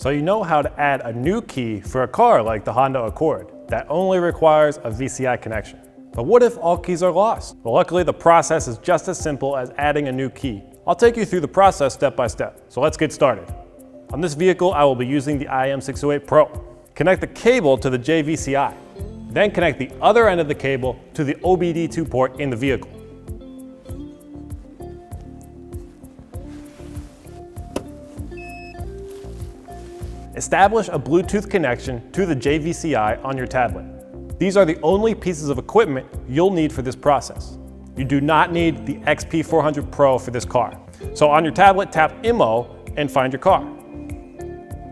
So you know how to add a new key for a car like the Honda Accord that only requires a VCI connection. But what if all keys are lost? Well, luckily the process is just as simple as adding a new key. I'll take you through the process step by step. So let's get started. On this vehicle, I will be using the IM608 Pro. Connect the cable to the JVCI. Then connect the other end of the cable to the OBD2 port in the vehicle. Establish a Bluetooth connection to the JVCI on your tablet. These are the only pieces of equipment you'll need for this process. You do not need the XP400 Pro for this car. So on your tablet, tap IMO and find your car.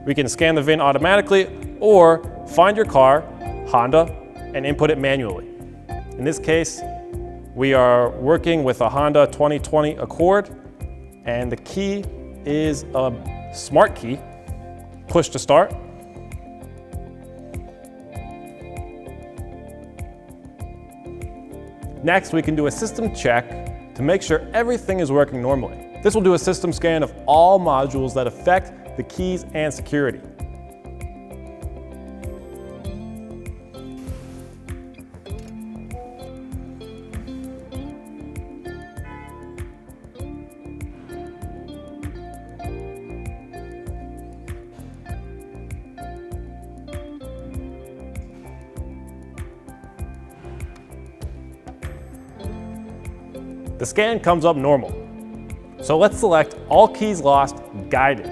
We can scan the VIN automatically or find your car, Honda, and input it manually. In this case, we are working with a Honda 2020 Accord, and the key is a smart key. Push to start. Next, we can do a system check to make sure everything is working normally. This will do a system scan of all modules that affect the keys and security. The scan comes up normal. So let's select All Keys Lost Guided.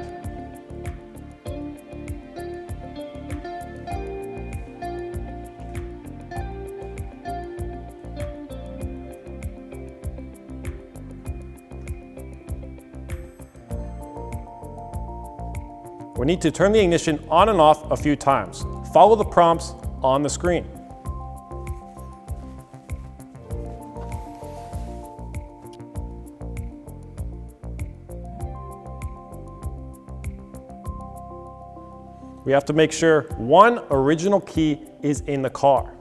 We need to turn the ignition on and off a few times. Follow the prompts on the screen. We have to make sure one original key is in the car.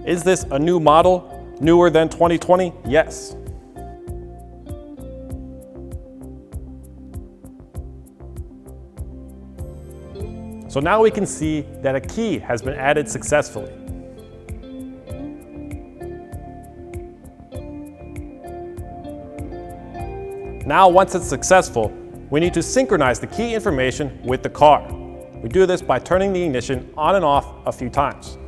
Is this a new model, newer than 2020? Yes. So now we can see that a key has been added successfully. Now, once it's successful, we need to synchronize the key information with the car. We do this by turning the ignition on and off a few times.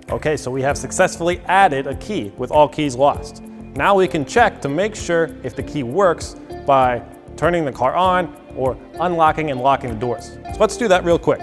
Okay, so we have successfully added a key with all keys lost. Now we can check to make sure if the key works by turning the car on or unlocking and locking the doors. So let's do that real quick.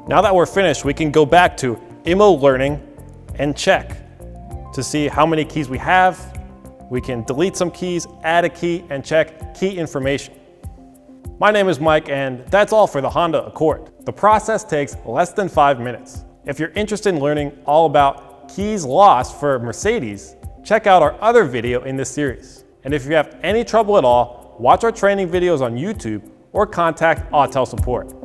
Now that we're finished, we can go back to IMO learning and check to see how many keys we have. We can delete some keys, add a key, and check key information. My name is Mike, and that's all for the Honda Accord. The process takes less than 5 minutes. If you're interested in learning all about keys lost for Mercedes, check out our other video in this series. And if you have any trouble at all, watch our training videos on YouTube or contact Autel support.